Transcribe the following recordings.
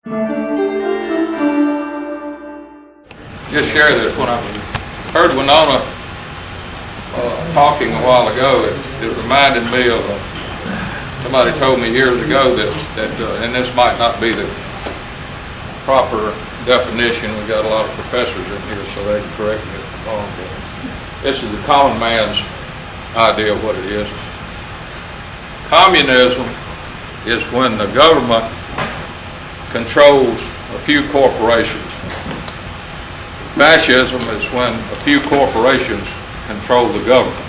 Just share this. When I heard Winona talking a while ago, it reminded me of somebody told me years ago that and this might not be the proper definition. We got a lot of professors in here, so they can correct me if I'm wrong. But this is the common man's idea of what it is. Communism is when the government controls a few corporations. Fascism is when a few corporations control the government.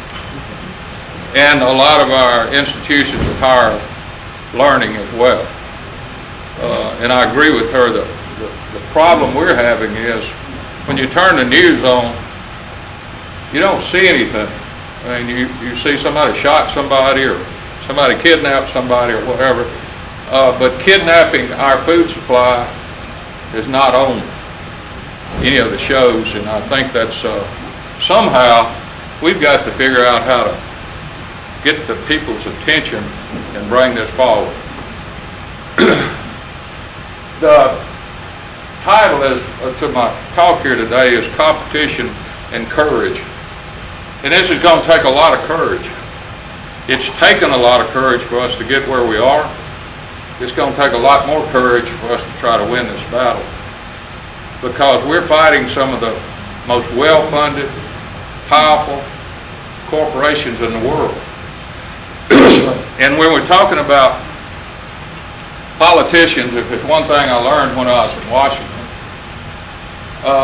And a lot of our institutions of higher learning as well. And I agree with her that the problem we're having is when you turn the news on, you don't see anything. I mean, you see somebody shot somebody or somebody kidnapped somebody or whatever, but kidnapping our food supply is not on any of the shows, and I think that's somehow we've got to figure out how to get the people's attention and bring this forward. The title is to my talk here today is Competition and Courage, and this is going to take a lot of courage. It's taken a lot of courage for us to get where we are. It's going to take a lot more courage for us to try to win this battle, because we're fighting some of the most well-funded, powerful corporations in the world. And when we're talking about politicians, if it's one thing I learned when I was in Washington,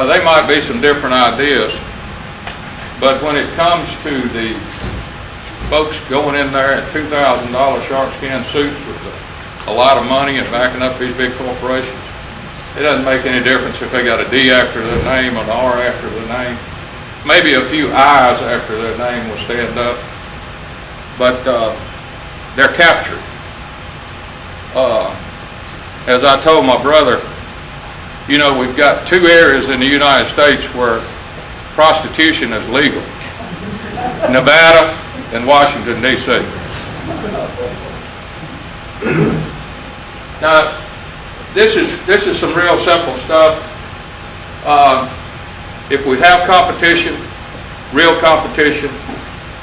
they might be some different ideas, but when it comes to the folks going in there at $2,000 shark-skin suits with a lot of money and backing up these big corporations, it doesn't make any difference if they got a D after their name or an R after their name. Maybe a few I's after their name will stand up, but they're captured. As I told my brother, you know, we've got two areas in the United States where prostitution is legal: Nevada and Washington, D.C. Now, this is some real simple stuff. If we have competition, real competition,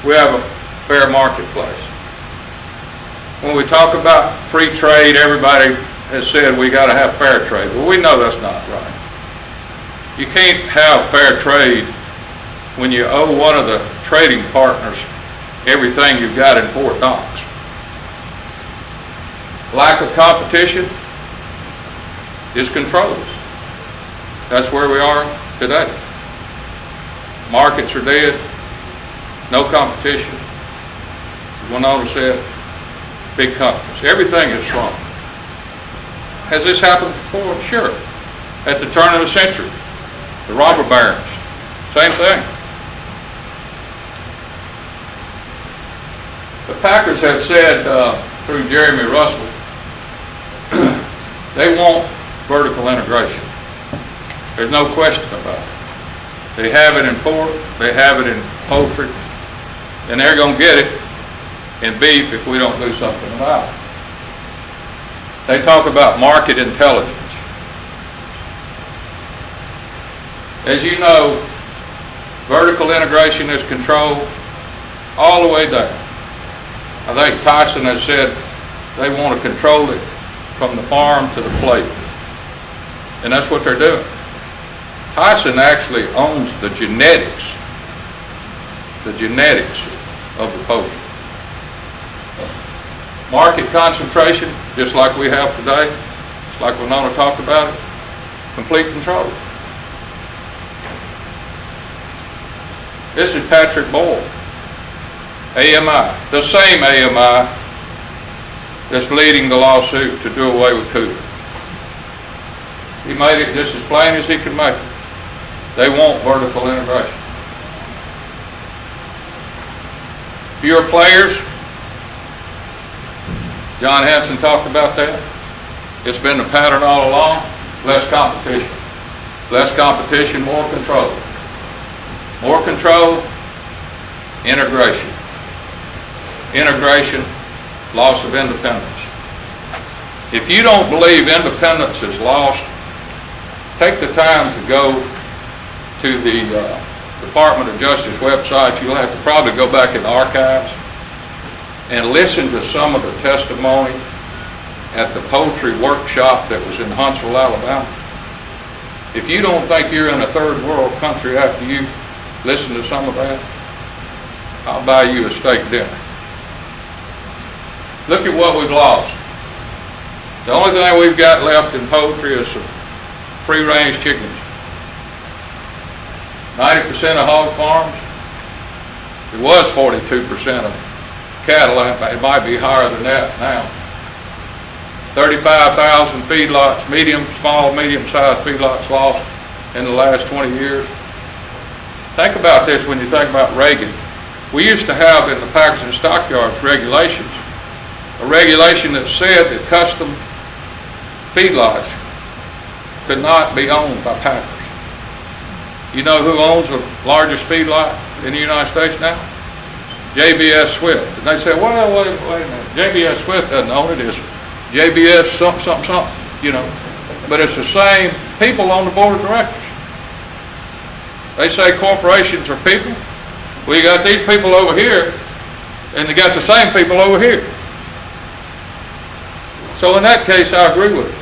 we have a fair marketplace. When we talk about free trade, everybody has said we got to have fair trade. Well, we know that's not right. You can't have fair trade when you owe one of the trading partners everything you've got in Fort Knox. Lack of competition is controlled. That's where we are today. Markets are dead, no competition. As Winona said, big companies. Everything is shrunk. Has this happened before? Sure. At the turn of the century, the robber barons, same thing. The Packers have said through Jeremy Russell, they want vertical integration. There's no question about it. They have it in pork, they have it in poultry, and they're going to get it in beef if we don't do something about it. They talk about market intelligence. As you know, vertical integration is controlled all the way down. I think Tyson has said they want to control it from the farm to the plate. And that's what they're doing. Tyson actually owns the genetics of the poultry. Market concentration, just like we have today, just like Winona talked about it, complete control. This is Patrick Boyle, AMI, the same AMI that's leading the lawsuit to do away with kowtow. He made it just as plain as he could make it. They want vertical integration. Fewer players. John Hanson talked about that. It's been the pattern all along. Less competition. Less competition, more control. More control, integration. Integration, loss of independence. If you don't believe independence is lost, take the time to go to the Department of Justice website. You'll have to probably go back in the archives and listen to some of the testimony at the poultry workshop that was in Huntsville, Alabama. If you don't think you're in a third world country after you listen to some of that, I'll buy you a steak dinner. Look at what we've lost. The only thing we've got left in poultry is some free-range chickens. 90% of hog farms, it was 42% of cattle. It might be higher than that now. 35,000 feedlots, small, medium-sized feedlots lost in the last 20 years. Think about this when you think about Reagan. We used to have in the packers and stockyards regulations, a regulation that said that custom feedlots could not be owned by packers. You know who owns the largest feedlot in the United States now? JBS Swift. And they say, well, wait a minute. JBS Swift doesn't own it. It's JBS something, you know. But it's the same people on the board of directors. They say corporations are people. Well, you got these people over here, and you got the same people over here. So in that case, I agree with you.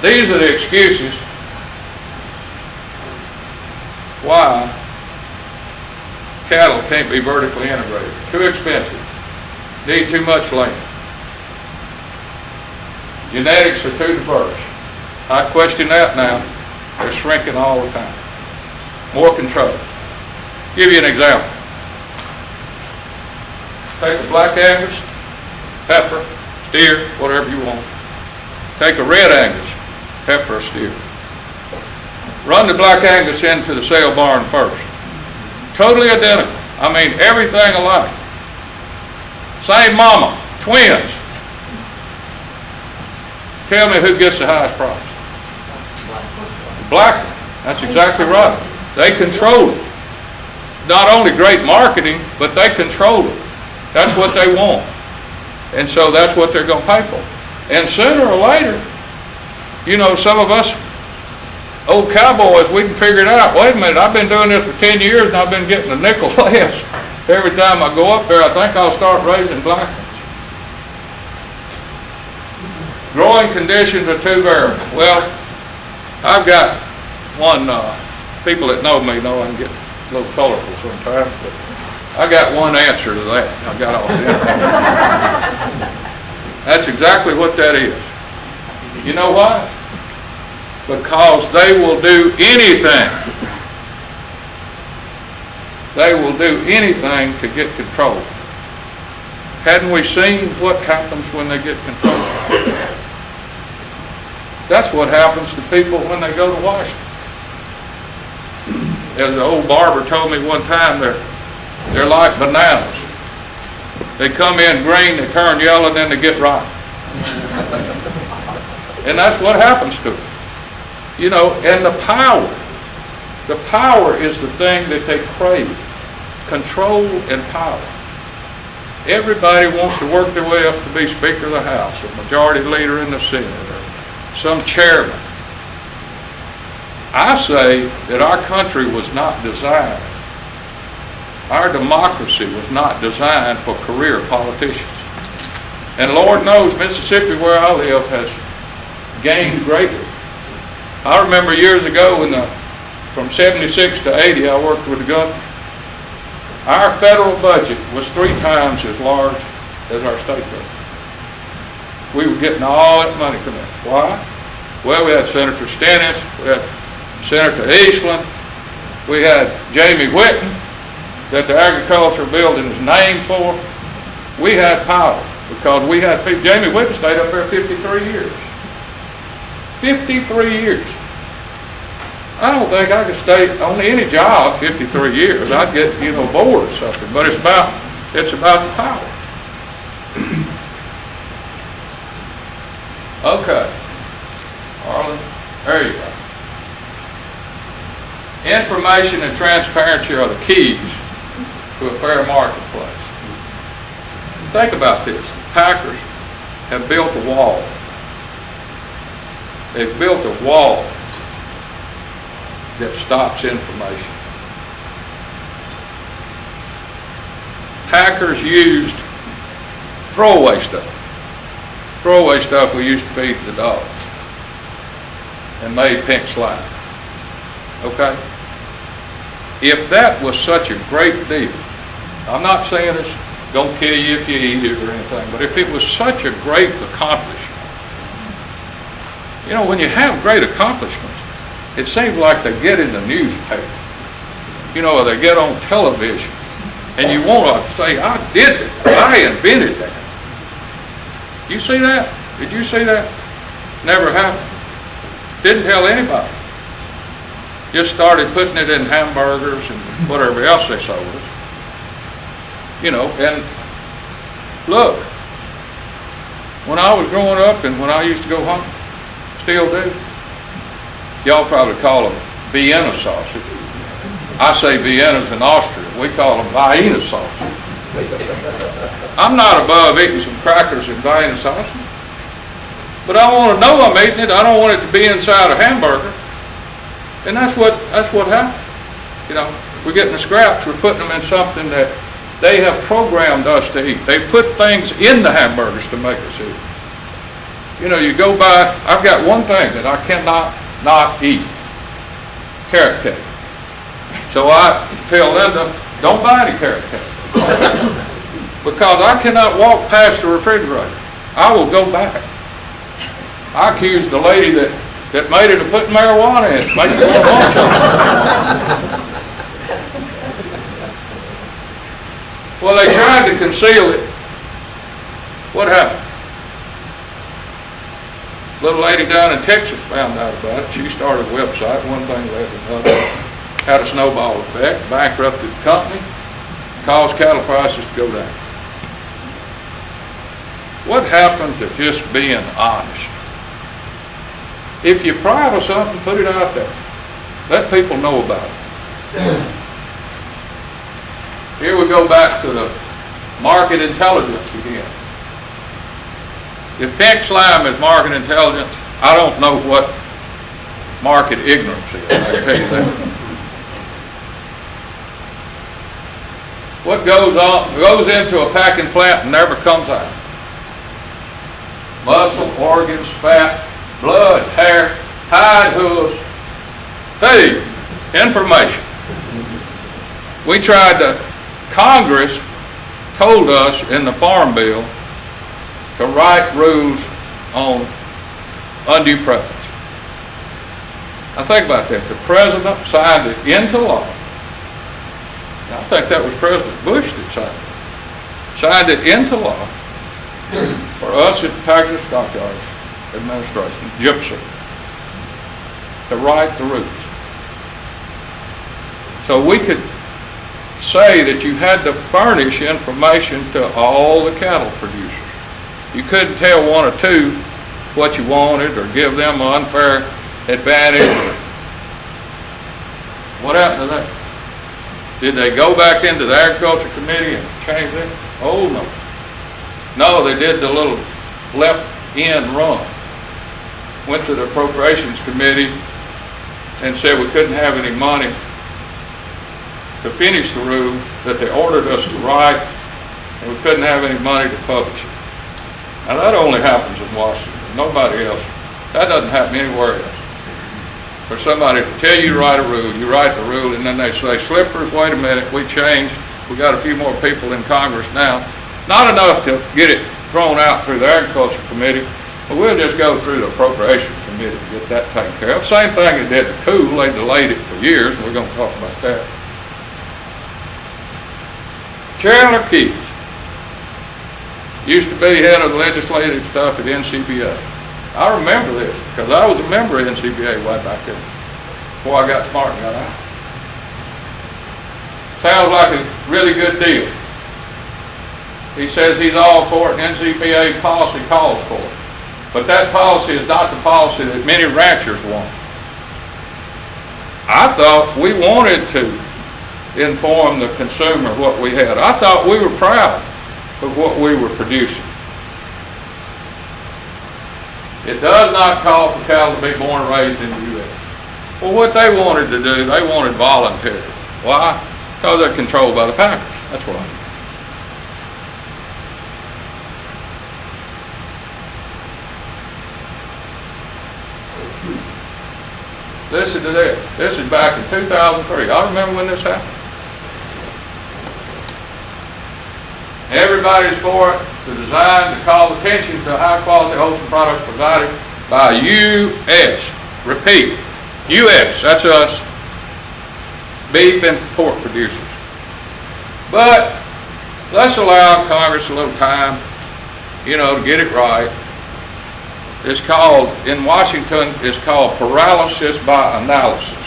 These are the excuses why cattle can't be vertically integrated. Too expensive. Need too much land. Genetics are too diverse. I question that now. They're shrinking all the time. More control. Give you an example. Take a black Angus, heifer, steer, whatever you want. Take a red Angus, heifer, or steer. Run the black Angus into the sale barn first. Totally identical. I mean, everything alike. Same mama, twins. Tell me who gets the highest price. Black one. That's exactly right. They control it. Not only great marketing, but they control it. That's what they want. And so that's what they're going to pay for. And sooner or later, you know, some of us old cowboys, we can figure it out. Wait a minute, I've been doing this for 10 years and I've been getting a nickel less. Every time I go up there, I think I'll start raising black ones. Growing conditions are too variable. Well, I've got one, people that know me know I can get a little colorful sometimes, but I got one answer to that. I got off the internet. That's exactly what that is. You know why? Because they will do anything. They will do anything to get control. Hadn't we seen what happens when they get control? That's what happens to people when they go to Washington. As the old barber told me one time, they're like bananas. They come in green, they turn yellow, and then they get ripe. And that's what happens to them. You know, and the power is the thing that they crave. Control and power. Everybody wants to work their way up to be Speaker of the House, or Majority Leader in the Senate, or some chairman. I say that our country was not designed, our democracy was not designed for career politicians. And Lord knows Mississippi, where I live, has gained greatly. I remember years ago from 76 to 80, I worked with the governor. Our federal budget was 3 times as large as our state budget. We were getting all that money coming in. Why? Well, we had Senator Stennis, we had Senator Eastland, we had Jamie Whitten, that the agriculture building is named for. We had power because we had people. Jamie Whitten stayed up there 53 years. 53 years. I don't think I could stay on any job 53 years. I'd get, bored or something. But it's about power. Okay. Arlen, there you go. Information and transparency are the keys to a fair marketplace. Think about this. The Packers have built a wall. They've built a wall that stops information. Packers used throwaway stuff. Throwaway stuff we used to feed the dogs and made pink slime. Okay? If that was such a great deal, I'm not saying it's going to kill you if you eat it or anything, but if it was such a great accomplishment, you know, when you have great accomplishments, it seems like they get in the newspaper, you know, or they get on television, and you want to say, I did it, I invented that. You see that? Did you see that? Never happened. Didn't tell anybody. Just started putting it in hamburgers and whatever else they sold us. You know, and look, when I was growing up and when I used to go home, still do, y'all probably call them Vienna sausage. I say Vienna's in Austria. We call them Vienna sausage. I'm not above eating some crackers and Vienna sausage, but I want to know I'm eating it. I don't want it to be inside a hamburger. And that's what happened. You know, we're getting the scraps, we're putting them in something that they have programmed us to eat. They put things in the hamburgers to make us eat. You know, you go by, I've got one thing that I cannot not eat, carrot cake. So I tell Linda, don't buy any carrot cake. Because I cannot walk past the refrigerator. I will go back. I accused the lady that made it of putting marijuana in it, make me want to want something. Well, they tried to conceal it. What happened? Little lady down in Texas found out about it. She started a website, one thing led to another. Had a snowball effect, bankrupted the company, caused cattle prices to go down. What happened to just being honest? If you're proud of something, put it out there. Let people know about it. Here we go back to the market intelligence again. If pink slime is market intelligence, I don't know what market ignorance is, I can tell you that. What goes into a packing plant and never comes out? Muscle, organs, fat, blood, hair, hide, hooves. Hey, information. Congress told us in the Farm Bill to write rules on undue preference. Now think about that. The president signed it into law. Now, I think that was President Bush that signed it into law for us at the Texas Stockyards Administration, GIPSA, to write the rules. So we could say that you had to furnish information to all the cattle producers. You couldn't tell one or two what you wanted or give them an unfair advantage. What happened to that? Did they go back into the Agriculture Committee and change it? Oh no. No, they did the little left end run. Went to the Appropriations Committee and said we couldn't have any money to finish the rule that they ordered us to write, and we couldn't have any money to publish it. Now that only happens in Washington, nobody else. That doesn't happen anywhere else. For somebody to tell you to write a rule, you write the rule, and then they say, Slippers, wait a minute, we changed. We got a few more people in Congress now. Not enough to get it thrown out through the Agriculture Committee, but we'll just go through the Appropriations Committee to get that taken care of. Same thing they did to cool, they delayed it for years, and we're going to talk about that. Chandler Keyes used to be head of the legislative stuff at NCBA. I remember this because I was a member of NCBA way back then before I got smart and got out. Sounds like a really good deal. He says he's all for it and NCBA policy calls for it. But that policy is not the policy that many ranchers want. I thought we wanted to inform the consumer what we had. I thought we were proud of what we were producing. It does not call for cattle to be born and raised in the U.S. Well, what they wanted to do, they wanted voluntary. Why? Because they're controlled by the packers. That's why. Listen to this. This is back in 2003. I remember when this happened. Everybody's for it. The design to call attention to high quality wholesome products provided by U.S. Repeat, U.S. That's us. Beef and pork producers. But let's allow Congress a little time, to get it right. It's called, in Washington, it's called paralysis by analysis.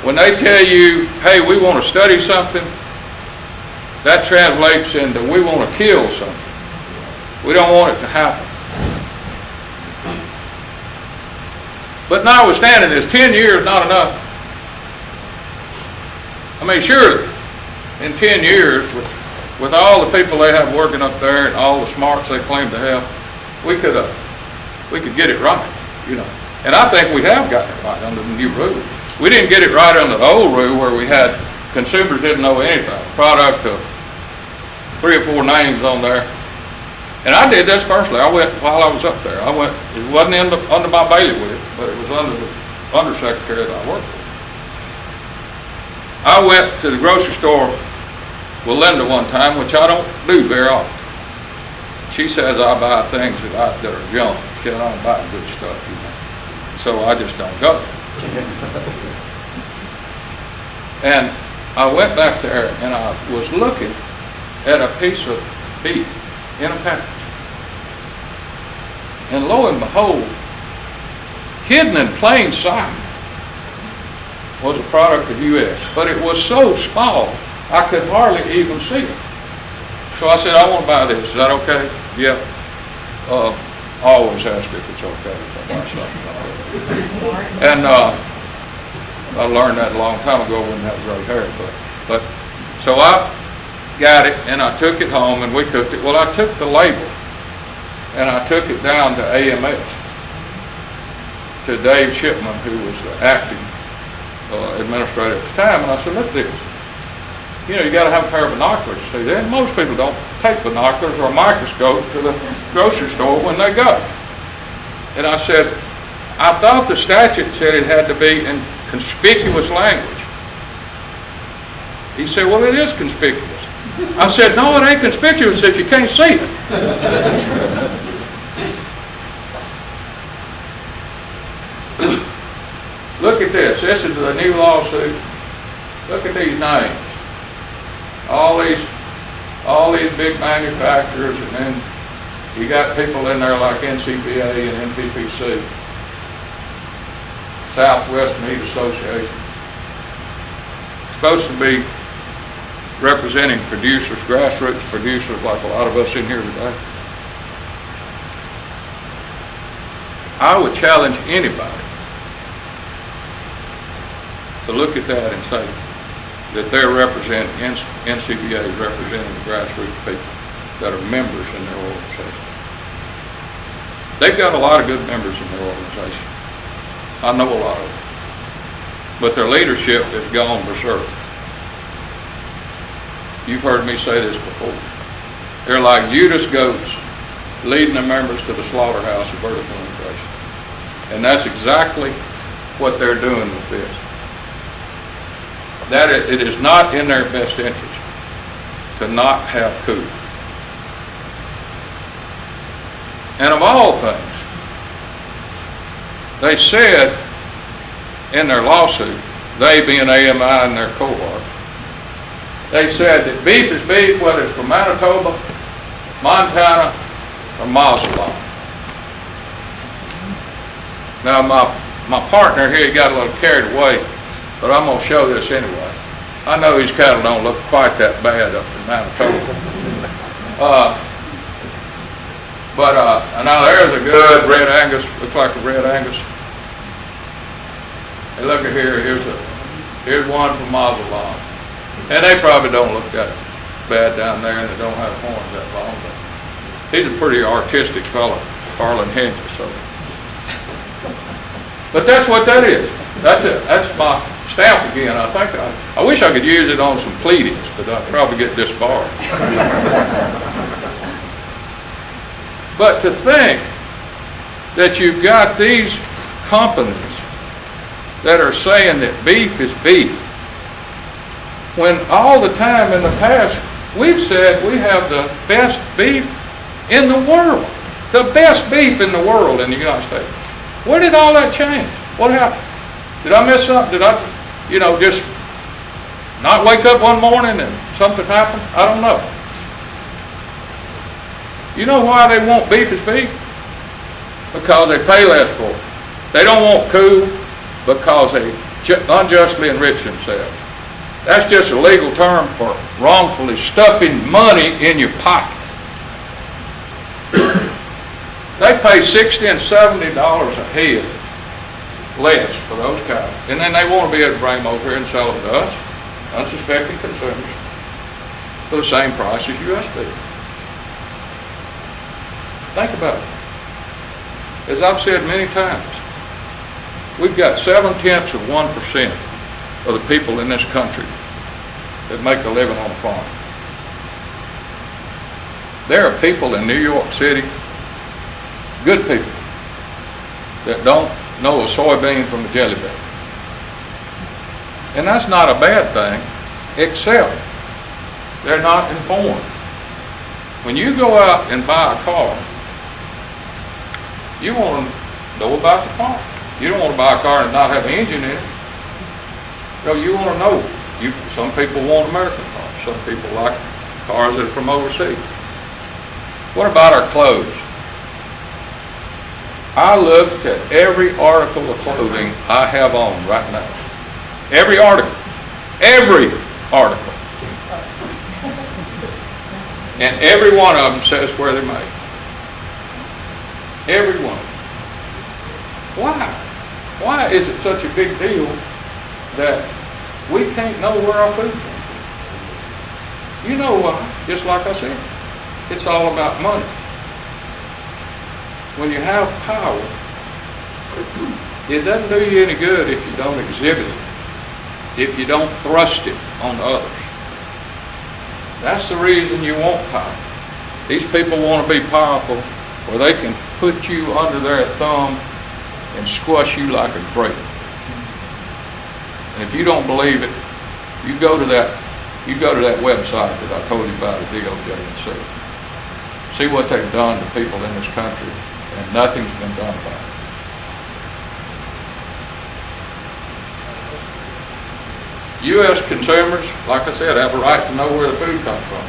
When they tell you, hey, we want to study something, that translates into we want to kill something. We don't want it to happen. But notwithstanding this, 10 years not enough. I mean, sure, in 10 years, with all the people they have working up there and all the smarts they claim to have, we could get it right, And I think we have gotten it right under the new rule. We didn't get it right under the old rule where we had consumers didn't know anything. Product of 3 or 4 names on there. And I did this personally. I went while I was up there. It wasn't under my bailiwick, but it was under the undersecretary that I worked with. I went to the grocery store with Linda one time, which I don't do very often. She says I buy things that are junk. She said I don't buy good stuff, So I just don't go. And I went back there and I was looking at a piece of beef in a package. And lo and behold, hidden in plain sight was a product of U.S. But it was so small, I could hardly even see it. So I said, I want to buy this. Is that okay? Yep. Always ask if it's okay if I buy something. And I learned that a long time ago when I had gray hair. But so I got it and I took it home and we cooked it. Well, I took the label and I took it down to AMS, to Dave Shipman, who was the acting administrator at the time, and I said, look at this. You got to have a pair of binoculars to see that. And most people don't take binoculars or a microscope to the grocery store when they go. And I said, I thought the statute said it had to be in conspicuous language. He said, well, it is conspicuous. I said, no, it ain't conspicuous if you can't see it. Look at this. This is the new lawsuit. Look at these names. All these big manufacturers, and then you got people in there like NCBA and NPPC, Southwest Meat Association. Supposed to be representing producers, grassroots producers like a lot of us in here today. I would challenge anybody to look at that and say that they're representing, NCBA is representing the grassroots people that are members in their organization. They've got a lot of good members in their organization. I know a lot of them. But their leadership has gone berserk. You've heard me say this before. They're like Judas goats leading their members to the slaughterhouse of vertical integration. And that's exactly what they're doing with this. That it is not in their best interest to not have coup. And of all things, they said in their lawsuit, they being AMI and their cohort, they said that beef is beef whether it's from Manitoba, Montana, or Mazatlan. Now my partner here got a little carried away, but I'm going to show this anyway. I know his cattle don't look quite that bad up in Manitoba. Now there's a good red Angus, looks like a red Angus. Hey, look at here, here's one from Mazatlan. And they probably don't look that bad down there and they don't have horns that long. But he's a pretty artistic fellow, Harlan Henry. So, but that's what that is. That's it. That's my stamp again. I wish I could use it on some pleadings, but I'd probably get disbarred. But to think that you've got these companies that are saying that beef is beef, when all the time in the past we've said we have the best beef in the world, the best beef in the world in the United States. Where did all that change? What happened? Did I miss something? Did I, just not wake up one morning and something happened? I don't know. You know why they want beef as beef? Because they pay less for it. They don't want coup because they unjustly enrich themselves. That's just a legal term for wrongfully stuffing money in your pocket. They pay $60 and $70 a head less for those cows. And then they want to be able to bring them over here and sell them to us, unsuspecting consumers, for the same price as U.S. beef. Think about it. As I've said many times, we've got 0.7% of the people in this country that make a living on a farm. There are people in New York City, good people, that don't know a soybean from a jelly bean. And that's not a bad thing, except they're not informed. When you go out and buy a car, you want to know about the car. You don't want to buy a car and not have an engine in it. No, you want to know. Some people want American cars. Some people like cars that are from overseas. What about our clothes? I looked at every article of clothing I have on right now. Every article. Every article. And every one of them says where they're made. Every one. Why? Why is it such a big deal that we can't know where our food comes from? You know why? Just like I said, it's all about money. When you have power, it doesn't do you any good if you don't exhibit it, if you don't thrust it on others. That's the reason you want power. These people want to be powerful where they can put you under their thumb and squash you like a grape. And if you don't believe it, you go to that website that I told you about at DOJ and see what they've done to people in this country, and nothing's been done about it. U.S. consumers, like I said, have a right to know where the food comes from.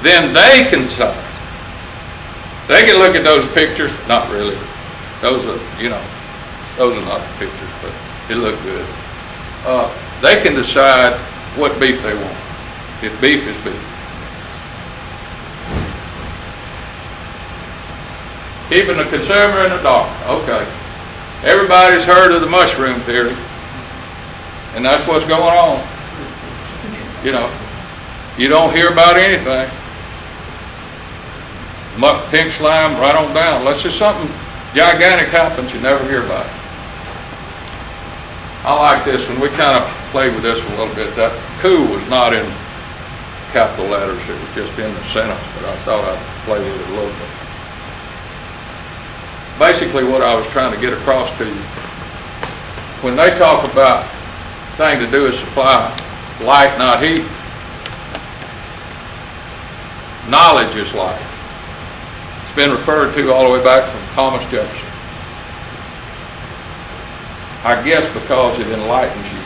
Then they can decide. They can look at those pictures. Not really. Those are not the pictures, but it looked good. They can decide what beef they want. If beef is beef. Keeping the consumer in the dark. Okay. Everybody's heard of the mushroom theory. And that's what's going on. You don't hear about anything. Pink slime, right on down. Unless there's something gigantic happens, you never hear about it. I like this one. We kind of played with this one a little bit. That coup was not in capital letters. It was just in the sentence, but I thought I'd play with it a little bit. Basically, what I was trying to get across to you, when they talk about thing to do is supply light, not heat. Knowledge is light. It's been referred to all the way back from Thomas Jefferson. I guess because it enlightens you.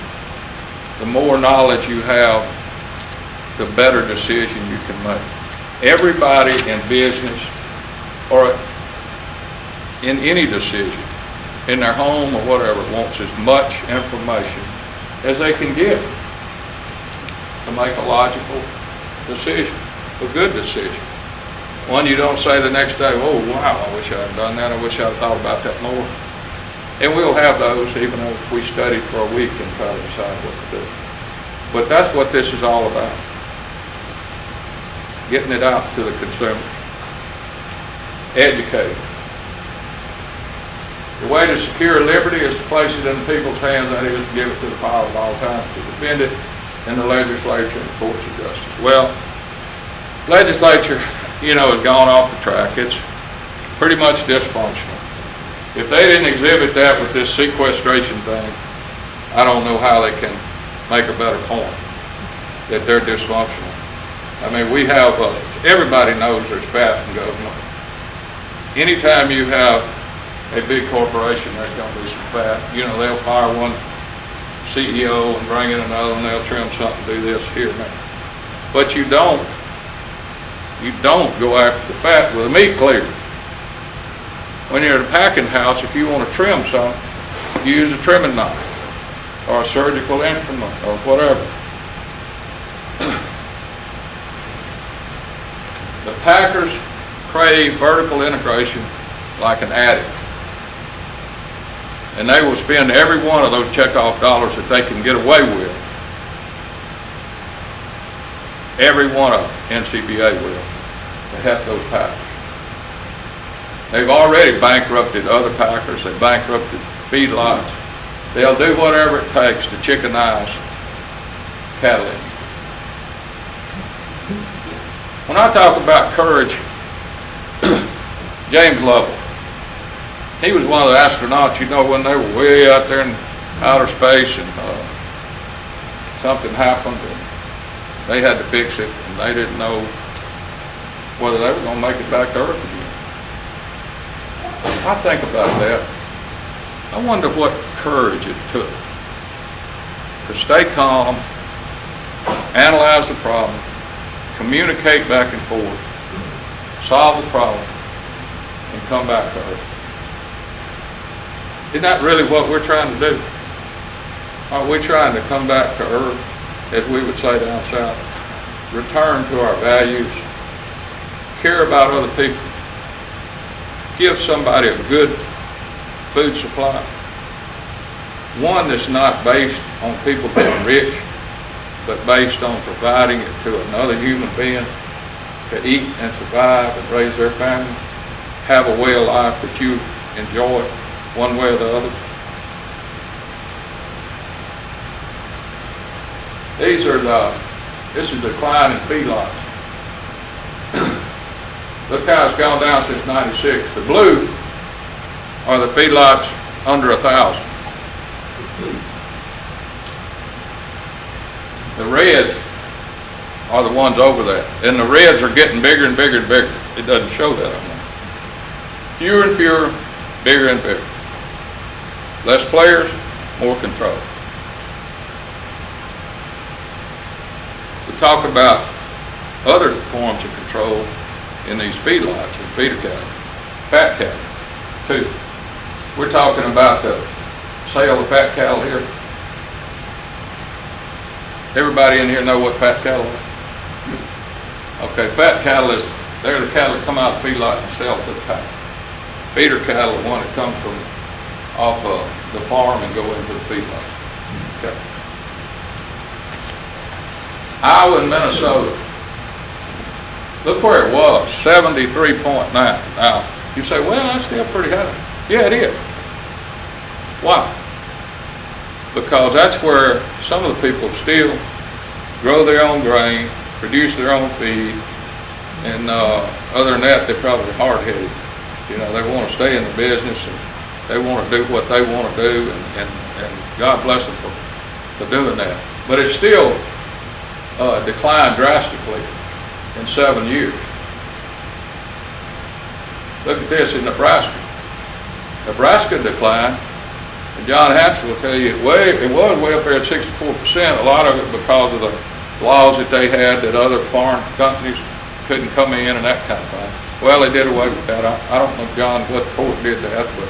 The more knowledge you have, the better decision you can make. Everybody in business or in any decision, in their home or whatever, wants as much information as they can get to make a logical decision, a good decision. One you don't say the next day, oh wow, I wish I had done that, I wish I had thought about that more. And we'll have those even if we studied for a week and try to decide what to do. But that's what this is all about. getting it out to the consumer. Educate. The way to secure liberty is to place it in people's hands, that is, to give it to the power of all time, to defend it in the legislature and the courts of justice. Well, legislature, has gone off the track. It's pretty much dysfunctional. If they didn't exhibit that with this sequestration thing, I don't know how they can make a better point that they're dysfunctional. I mean, we have, everybody knows there's fat in government. Anytime you have a big corporation, there's going to be some fat. They'll fire one CEO and bring in another, and they'll trim something, do this here and there. But you don't go after the fat with a meat cleaver. When you're at a packing house, if you want to trim something, you use a trimming knife or a surgical instrument or whatever. The packers crave vertical integration like an addict. And they will spend every one of those checkoff dollars that they can get away with. Every one of them, NCBA will, to help those packers. They've already bankrupted other packers. They've bankrupted feedlots. They'll do whatever it takes to chickenize cattle. When I talk about courage, James Lovell, he was one of the astronauts, when they were way out there in outer space and something happened and they had to fix it and they didn't know whether they were going to make it back to Earth again. I think about that. I wonder what courage it took to stay calm, analyze the problem, communicate back and forth, solve the problem, and come back to Earth. Isn't that really what we're trying to do? Aren't we trying to come back to Earth, as we would say down south, return to our values, care about other people, give somebody a good food supply, one that's not based on people being rich, but based on providing it to another human being to eat and survive and raise their family, have a way of life that you enjoy one way or the other. This is decline in feedlots. Look how it's gone down since '96. The blue are the feedlots under 1,000. The reds are the ones over that. And the reds are getting bigger and bigger and bigger. It doesn't show that on there. Fewer and fewer, bigger and bigger. Less players, more control. We talk about other forms of control in these feedlots and feeder cattle, fat cattle, too. We're talking about the sale of fat cattle here. Everybody in here know what fat cattle are? Okay, fat cattle they're the cattle that come out of the feedlot and sell to the pack. Feeder cattle are the one that comes from off the farm and go into the feedlot. Okay. Iowa and Minnesota. Look where it was, 73.9. Now, you say, well, that's still pretty high. Yeah, it is. Why? Because that's where some of the people still grow their own grain, produce their own feed, and other than that, they're probably hard-headed. They want to stay in the business, and they want to do what they want to do, and God bless them for doing that. But it's still declined drastically in 7 years. Look at this in Nebraska. Nebraska declined, and John Hansel will tell you it was way up there at 64%, a lot of it because of the laws that they had that other foreign companies couldn't come in and that kind of thing. Well, they did away with that. I don't know, John, what court did that, but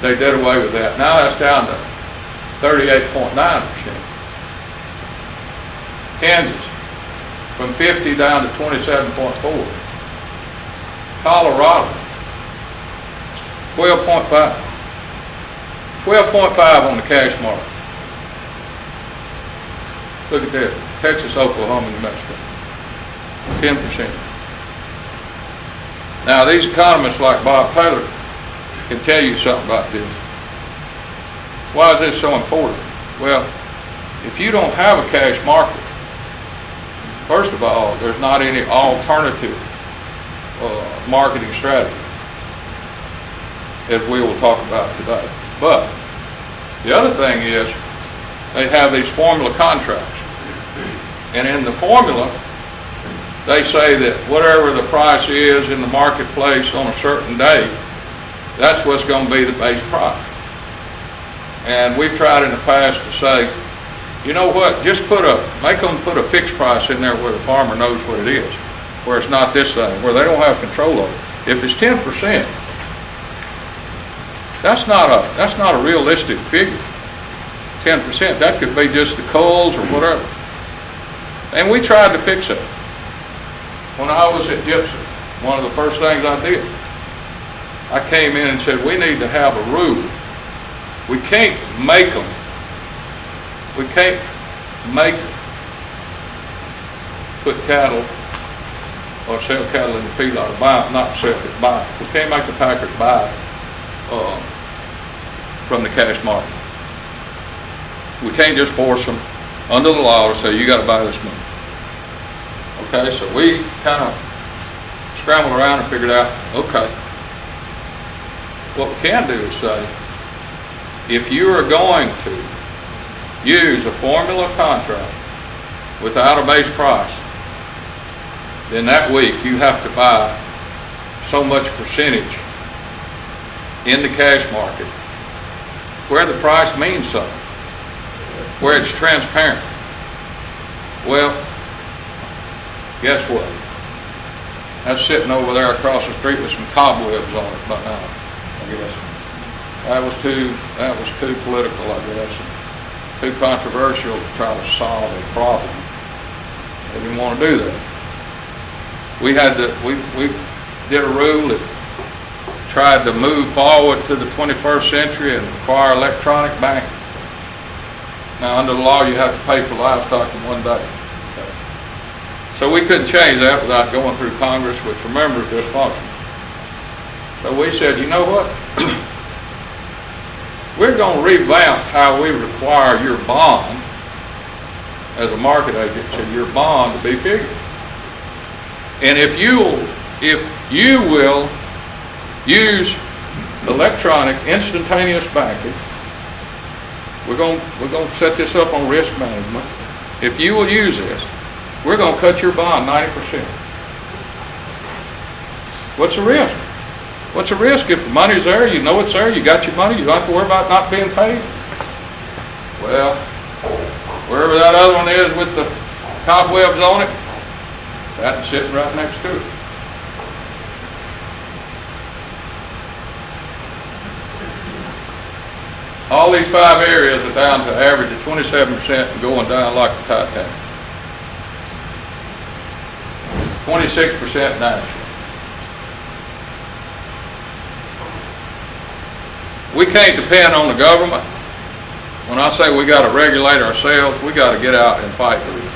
they did away with that. Now that's down to 38.9%. Kansas, from 50 down to 27.4. Colorado, 12.5. 12.5 on the cash market. Look at that. Texas, Oklahoma, New Mexico. 10%. Now, these economists like Bob Taylor can tell you something about this. Why is this so important? Well, if you don't have a cash market, first of all, there's not any alternative marketing strategy, as we will talk about today. But the other thing is they have these formula contracts. And in the formula, they say that whatever the price is in the marketplace on a certain day, that's what's going to be the base price. And we've tried in the past to say, you know what, just make them put a fixed price in there where the farmer knows what it is, where it's not this thing, where they don't have control over it. If it's 10%, that's not a realistic figure. 10%, that could be just the coals or whatever. And we tried to fix it. When I was at Gibson, one of the first things I did, I came in and said, we need to have a rule. We can't make them. We can't make put cattle or sell cattle in the feedlot, or buy, not sell it, buy. We can't make the packers buy from the cash market. We can't just force them under the law to say, you got to buy this money. Okay, so we kind of scrambled around and figured out, okay, what we can do is say, if you are going to use a formula contract without a base price, then that week you have to buy so much percentage in the cash market where the price means something, where it's transparent. Well, guess what? That's sitting over there across the street with some cobwebs on it by now, I guess. That was too political, I guess, too controversial to try to solve a problem. They didn't want to do that. We did a rule that tried to move forward to the 21st century and require electronic banking. Now, under the law, you have to pay for livestock in one day. Okay. So we couldn't change that without going through Congress, which, remember, is dysfunctional. So we said, you know what? We're going to revamp how we require your bond as a market agent, so your bond to be figured. And if you will use electronic instantaneous banking, we're going to set this up on risk management. If you will use this, we're going to cut your bond 90%. What's the risk? What's the risk? If the money's there, you know it's there, you got your money, you don't have to worry about not being paid. Well, wherever that other one is with the cobwebs on it, that's sitting right next to it. All these 5 areas are down to average of 27% and going down like the Titanic. 26% national. We can't depend on the government. When I say we got to regulate ourselves, we got to get out and fight for this.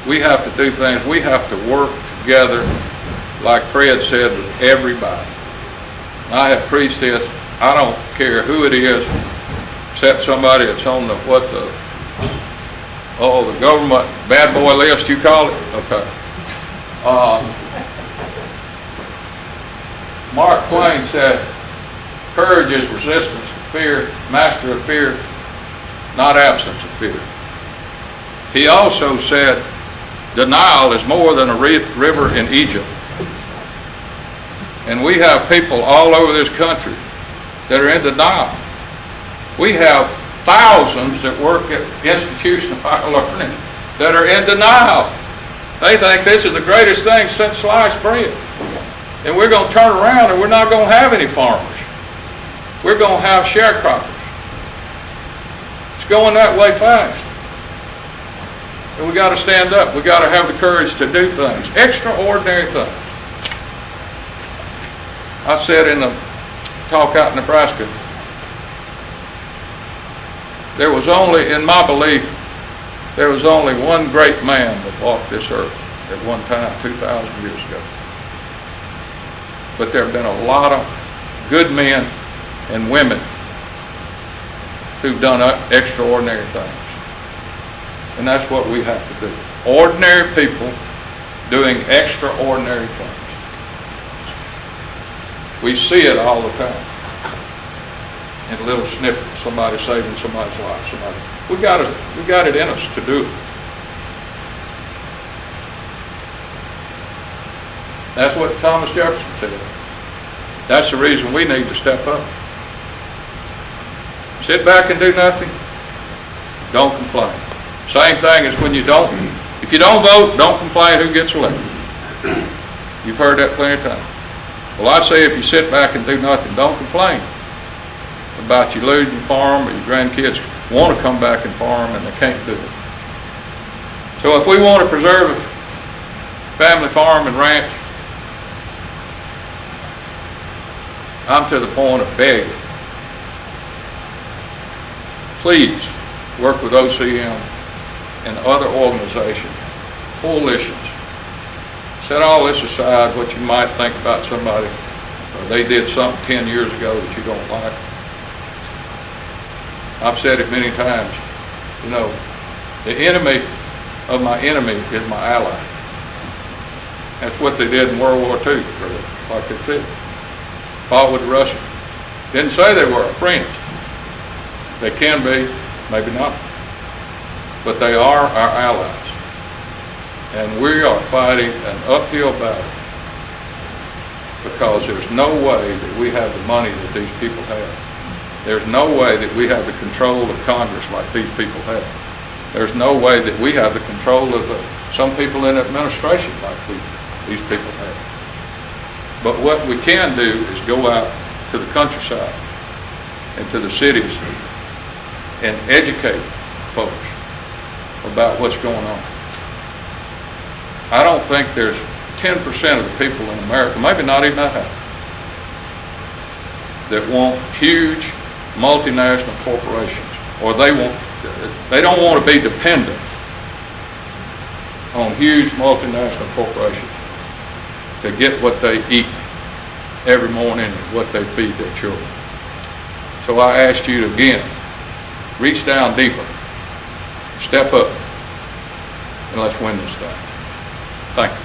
We have to do things. We have to work together, like Fred said, with everybody. I have preached this. I don't care who it is, except somebody that's on the the government bad boy list, you call it? Okay. Mark Twain said, courage is resistance to fear, master of fear, not absence of fear. He also said, denial is more than a river in Egypt. And we have people all over this country that are in denial. We have thousands that work at institutions of higher learning that are in denial. They think this is the greatest thing since sliced bread. And we're going to turn around and we're not going to have any farmers. We're going to have sharecroppers. It's going that way fast. And we got to stand up. We got to have the courage to do things, extraordinary things. I said in the talk out in Nebraska, there was only, in my belief, there was only one great man that walked this earth at one time, 2,000 years ago. But there have been a lot of good men and women who've done extraordinary things. And that's what we have to do. Ordinary people doing extraordinary things. We see it all the time. In little snippets, somebody saving somebody's life, we got it in us to do it. That's what Thomas Jefferson said. That's the reason we need to step up. Sit back and do nothing. Don't complain. Same thing as when you don't. If you don't vote, don't complain who gets elected. You've heard that plenty of times. Well, I say if you sit back and do nothing, don't complain about you losing your farm, or your grandkids want to come back and farm and they can't do it. So if we want to preserve a family farm and ranch, I'm to the point of begging. Please work with OCM and other organizations, coalitions. Set all this aside, what you might think about somebody, or they did something 10 years ago that you don't like. I've said it many times, you know, the enemy of my enemy is my ally. That's what they did in World War II, like they said. Fought with the Russians. Didn't say they were our friends. They can be, maybe not. But they are our allies. And we are fighting an uphill battle because there's no way that we have the money that these people have. There's no way that we have the control of Congress like these people have. There's no way that we have the control of some people in administration like these people have. But what we can do is go out to the countryside and to the cities and educate folks about what's going on. I don't think there's 10% of the people in America, maybe not even that high, that want huge multinational corporations, or they don't want to be dependent on huge multinational corporations to get what they eat every morning and what they feed their children. So I asked you to, again, reach down deeper, step up, and let's win this thing. Thank you.